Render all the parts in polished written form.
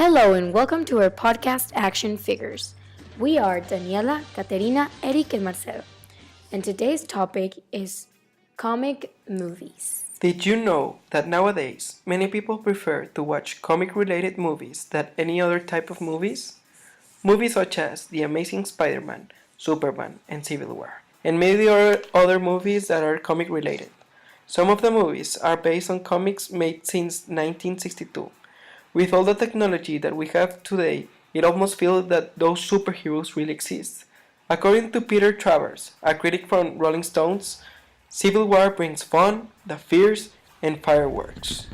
Hello and welcome to our podcast Action Figures. We are Daniela, Caterina, Eric, and Marcelo, and today's topic is comic movies. Did you know that nowadays many people prefer to watch comic related movies than any other type of movies? Movies such as The Amazing Spider Man, Superman, and Civil War, and many other movies that are comic related. Some of the movies are based on comics made since 1962. With all the technology that we have today, it almost feels that those superheroes really exist. According to Peter Travers, a critic from Rolling Stones, Civil War brings fun, the fears, and fireworks.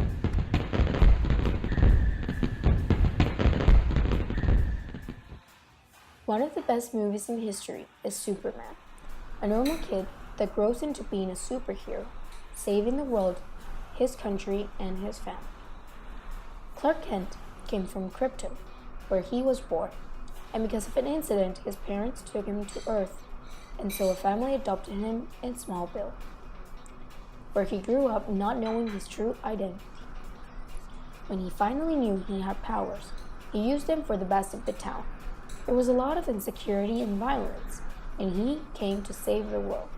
One of the best movies in history is Superman, a normal kid that grows into being a superhero, saving the world, his country, and his family. Clark Kent came from Krypton, where he was born, and because of an incident, his parents took him to Earth, and so a family adopted him in Smallville, where he grew up not knowing his true identity. When he finally knew he had powers, he used them for the best of the town. There was a lot of insecurity and violence, and he came to save the world.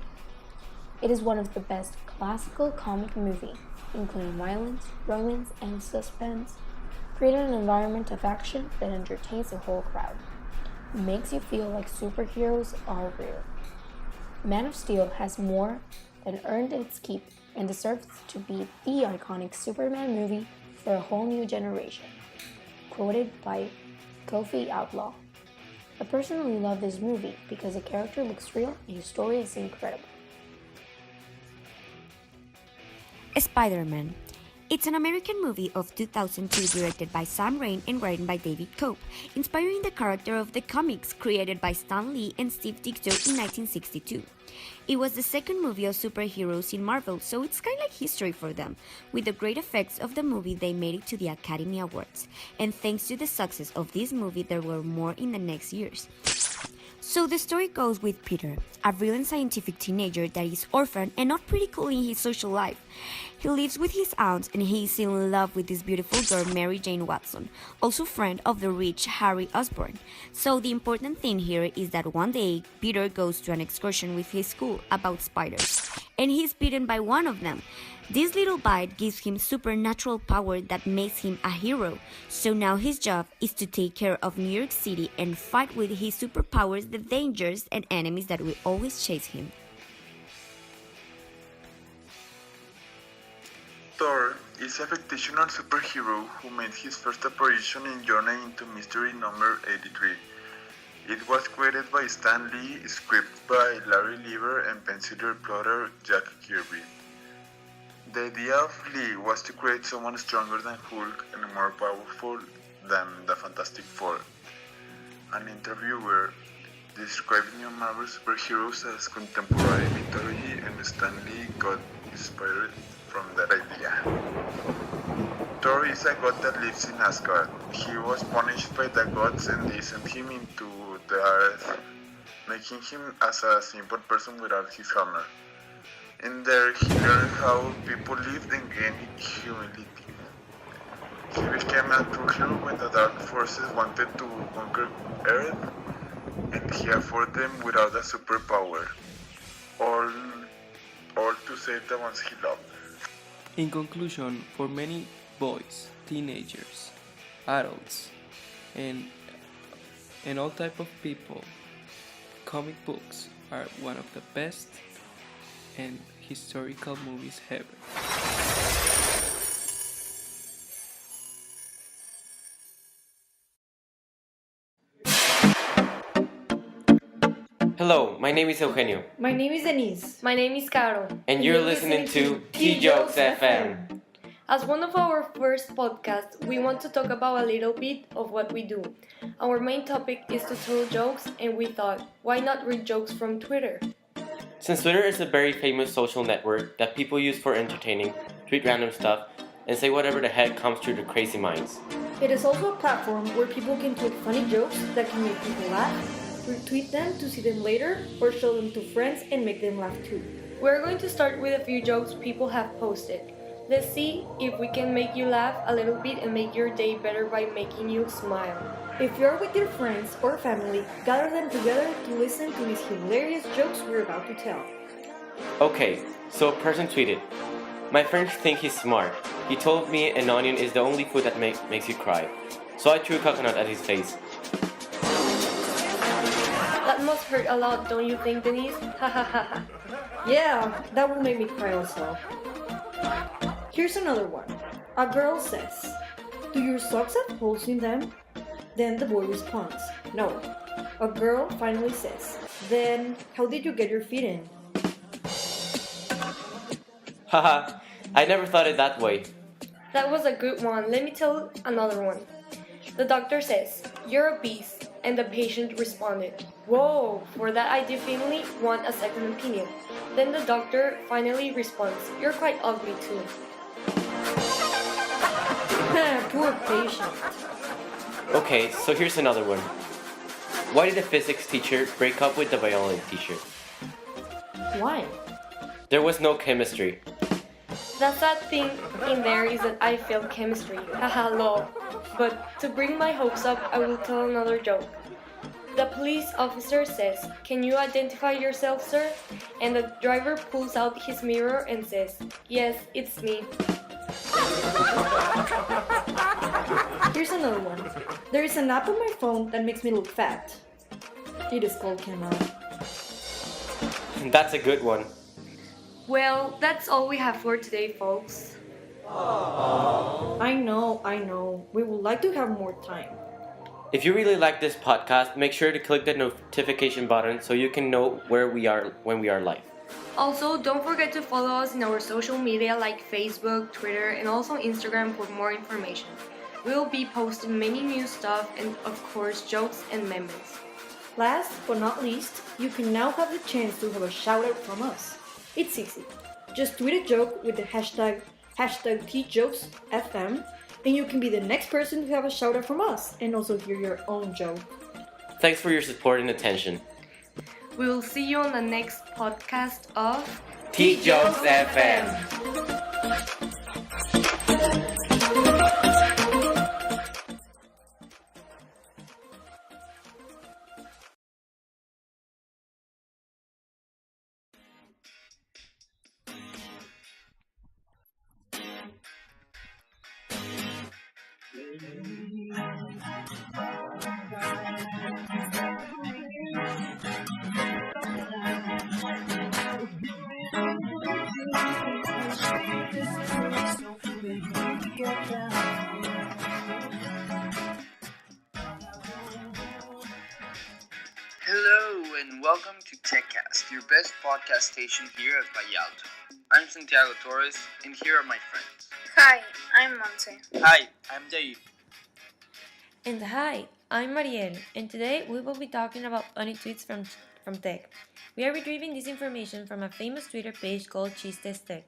It is one of the best classical comic movies, including violence, romance, and suspense, creating an environment of action that entertains the whole crowd. It makes you feel like superheroes are real. Man of Steel has more than earned its keep and deserves to be the iconic Superman movie for a whole new generation. Quoted by Kofi Outlaw. I personally love this movie because the character looks real and his story is incredible. Spider-Man. It's an American movie of 2002 directed by Sam Raimi and written by David Cope, inspiring the character of the comics created by Stan Lee and Steve Ditko in 1962. It was the second movie of superheroes in Marvel, so it's kind of like history for them. With the great effects of the movie, they made it to the Academy Awards. And thanks to the success of this movie, there were more in the next years. So the story goes with Peter, a brilliant scientific teenager that is orphaned and not pretty cool in his social life. He lives with his aunt and he is in love with this beautiful girl Mary Jane Watson, also friend of the rich Harry Osborn. So the important thing here is that one day Peter goes to an excursion with his school about spiders, and he's bitten by one of them. This little bite gives him supernatural power that makes him a hero, so now his job is to take care of New York City and fight with his superpowers the dangers and enemies that will always chase him. Thor is a fictional superhero who made his first apparition in Journey into Mystery number 83. It was created by Stan Lee, script by Larry Lieber, and penciler plotter Jack Kirby. The idea of Lee was to create someone stronger than Hulk and more powerful than the Fantastic Four. An interviewer described new Marvel superheroes as contemporary mythology, and Stan Lee got inspired from that idea. Thor is a god that lives in Asgard. He was punished by the gods and they sent him into the earth, making him as a simple person without his hammer. In there, he learned how people lived and gained humility. He became a true hero when the dark forces wanted to conquer Earth, and he fought them without a superpower, all to save the ones he loved. In conclusion, for many boys, teenagers, adults, and all type of people, comic books are one of the best and historical movies ever. Hello, my name is Eugenio, My name is Denise. My name is Caro. and you're listening to T-Jokes FM. As one of our first podcasts, we want to talk about a little bit of what we do. Our main topic is to tell jokes, and we thought, why not read jokes from Twitter? Since Twitter is a very famous social network that people use for entertaining, tweet random stuff, and say whatever the heck comes through their crazy minds. It is also a platform where people can tweet funny jokes that can make people laugh, retweet them to see them later, or show them to friends and make them laugh too. We're going to start with a few jokes people have posted. Let's see if we can make you laugh a little bit and make your day better by making you smile. If you're with your friends or family, gather them together to listen to these hilarious jokes we're about to tell. Okay, so a person tweeted, "My friends think he's smart. He told me an onion is the only food that makes you cry. So I threw a coconut at his face." That must hurt a lot, don't you think, Denise? Ha ha ha ha. Yeah, that will make me cry also. Here's another one. A girl says, "Do your socks have holes in them?" Then the boy responds, "No." A girl finally says, "Then how did you get your feet in?" Haha, I never thought it that way. That was a good one. Let me tell another one. The doctor says, "You're obese," and the patient responded, "Whoa, for that I definitely want a second opinion." Then the doctor finally responds, "You're quite ugly too." Poor patient. Okay, so here's another one. Why did the physics teacher break up with the biology teacher? Why? There was no chemistry. The sad thing in there is that I failed chemistry. Haha, lol. But to bring my hopes up, I will tell another joke. The police officer says, "Can you identify yourself, sir?" And the driver pulls out his mirror and says, "Yes, it's me." Here's another one. There is an app on my phone that makes me look fat. It is called Camera. That's a good one. Well, that's all we have for today, folks. I know. We would like to have more time. If you really like this podcast, make sure to click the notification button so you can know where we are when we are live. Also, don't forget to follow us in our social media like Facebook, Twitter, and also Instagram for more information. We'll be posting many new stuff and, of course, jokes and memes. Last but not least, you can now have the chance to have a shout out from us. It's easy. Just tweet a joke with the hashtag TJokesFM, and you can be the next person to have a shout out from us and also hear your own joke. Thanks for your support and attention. We will see you on the next podcast of TJokes FM. Hello and welcome to TechCast, your best podcast station here at Vallalto. I'm Santiago Torres and here are my friends. Hi, I'm Monse. Hi, I'm Dave. And hi, I'm Mariel, and today we will be talking about funny tweets from Tech. We are retrieving this information from a famous Twitter page called Chistes Tech,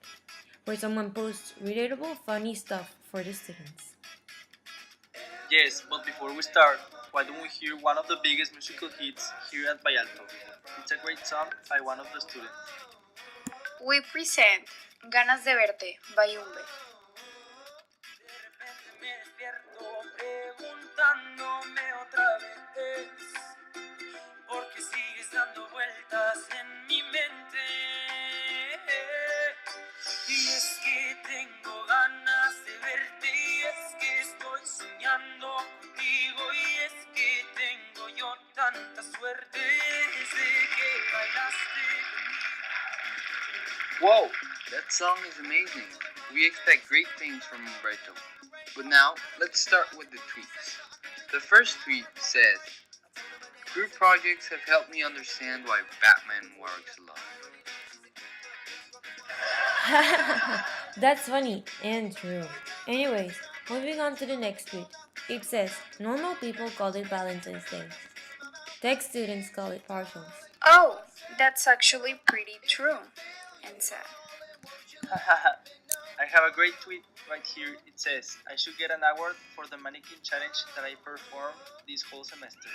where someone posts relatable, funny stuff for the students. Yes, but before we start, why don't we hear one of the biggest musical hits here at Vallalto? It's a great song by one of the students. We present Ganas de Verte by Umbe. Porque sigues dando vueltas en mi mente. Y es que tengo ganas de verte. Y es que estoy soñando contigo. Y es que tengo yo tanta suerte desde que bailaste conmigo. Whoa, that song is amazing. We expect great things from Umberto. But now, let's start with the tweets. The first tweet says, "Group projects have helped me understand why Batman works alone." That's funny and true. Anyways, moving on to the next tweet. It says, normal people call it Valentine's Day. Tech students call it partials. Oh, that's actually pretty true and sad. I have a great tweet right here. It says, "I should get an award for the mannequin challenge that I performed this whole semester."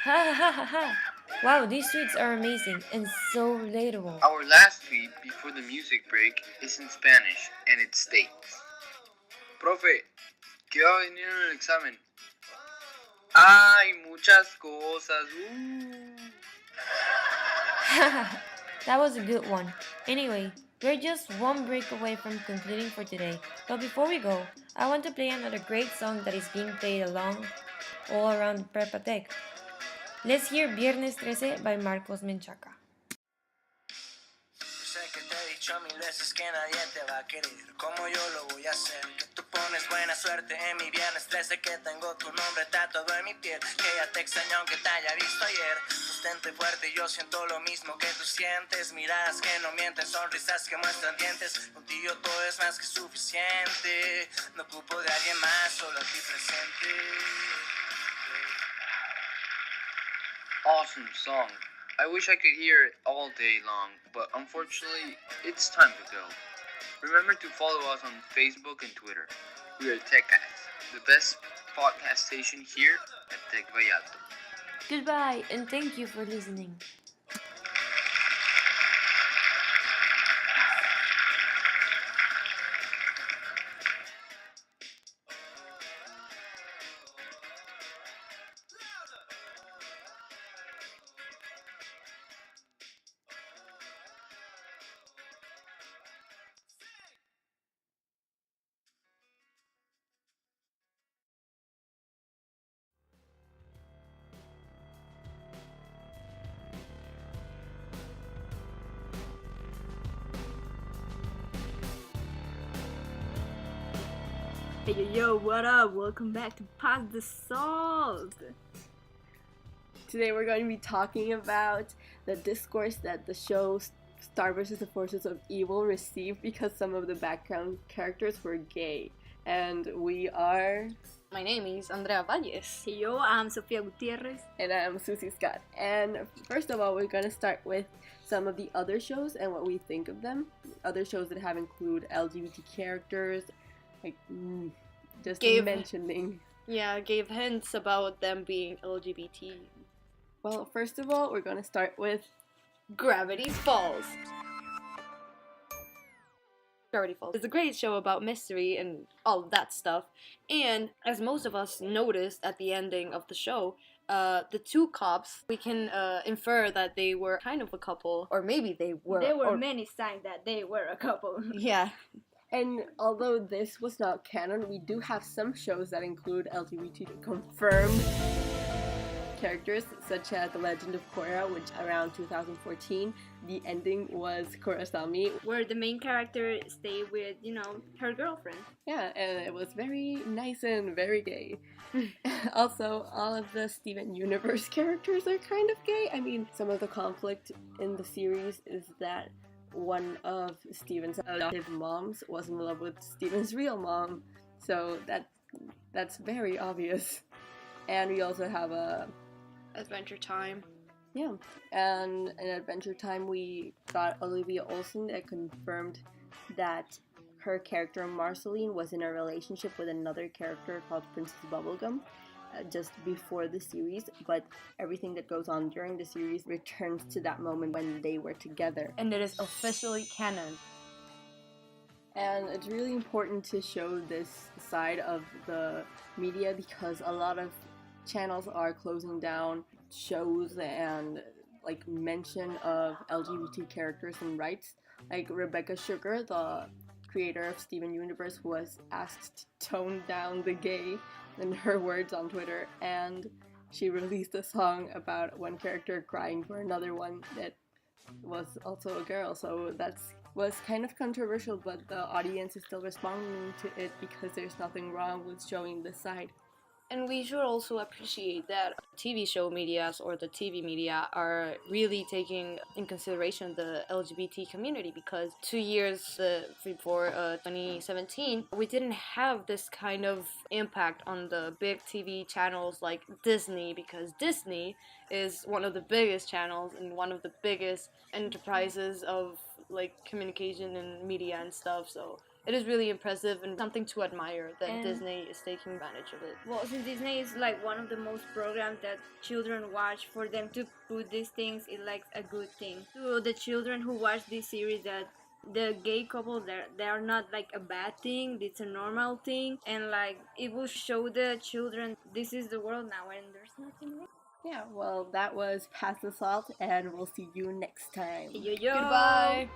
Ha ha ha ha! Wow, these tweets are amazing and so relatable. Our last tweet before the music break is in Spanish and it states: Profe, ¿qué va a venir en el examen? ¡Ay, muchas cosas! That was a good one. Anyway, we're just one break away from concluding for today. But before we go, I want to play another great song that is being played all around Prepa Tech. Let's hear Viernes 13 by Marcos Menchaca. Sé que te he dicho mil veces que nadie te va a querer como yo lo voy a hacer. Que tú pones buena suerte en mi viernes 13, que tengo tu nombre tatuado en mi piel. Que ya te extraño aunque te haya visto ayer. Sustente fuerte, yo siento lo mismo que tú sientes. Miradas que no mienten, sonrisas que muestran dientes. Contigo todo es más que suficiente. No ocupo de alguien más, solo aquí presente. Awesome song. I wish I could hear it all day long, but unfortunately, it's time to go. Remember to follow us on Facebook and Twitter. We are TechCast, the best podcast station here at Tech Vallarta. Goodbye, and thank you for listening. Hey yo, what up? Welcome back to Pass the Salt. Today we're going to be talking about the discourse that the show Star vs. the Forces of Evil received because some of the background characters were gay. And we are... My name is Andrea Valles. Hey yo, I'm Sofia Gutierrez. And I'm Susie Scott. And first of all, we're going to start with some of the other shows and what we think of them. Other shows that have include LGBT characters, like just mentioning. Yeah, gave hints about them being LGBT. Well, first of all, we're gonna start with Gravity Falls. Gravity Falls is a great show about mystery and all of that stuff. And as most of us noticed at the ending of the show, the two cops, we can infer that they were kind of a couple, or maybe they were. There were many signs that they were a couple. Yeah. And although this was not canon, we do have some shows that include LGBT confirmed characters, such as The Legend of Korra, which around 2014, the ending was Kurosami, where the main character stayed with, her girlfriend. Yeah, and it was very nice and very gay. Also, all of the Steven Universe characters are kind of gay. I mean, some of the conflict in the series is that one of Steven's adoptive moms was in love with Steven's real mom, so that's very obvious. And we also have Adventure Time. Yeah, and in Adventure Time we got Olivia Olsen that confirmed that her character Marceline was in a relationship with another character called Princess Bubblegum just before the series, but everything that goes on during the series returns to that moment when they were together. And it is officially canon. And it's really important to show this side of the media because a lot of channels are closing down shows and like mention of LGBT characters and rights. Like Rebecca Sugar, the creator of Steven Universe, was asked to tone down the gay in her words on Twitter, and she released a song about one character crying for another one that was also a girl, so was kind of controversial, but the audience is still responding to it because there's nothing wrong with showing this side. And we should also appreciate that TV show medias or the TV media are really taking in consideration the LGBT community, because 2 years before 2017, we didn't have this kind of impact on the big TV channels like Disney, because Disney is one of the biggest channels and one of the biggest enterprises of like communication and media and stuff, so it is really impressive and something to admire that And- Disney is taking advantage of it. Well, since Disney is like one of the most programs that children watch, for them to put these things is like a good thing. To the children who watch this series, that the gay couple, they are not like a bad thing, it's a normal thing, and like it will show the children this is the world now and there's nothing wrong. Yeah, well, that was Pass the Salt, and we'll see you next time. Yo yo! Goodbye!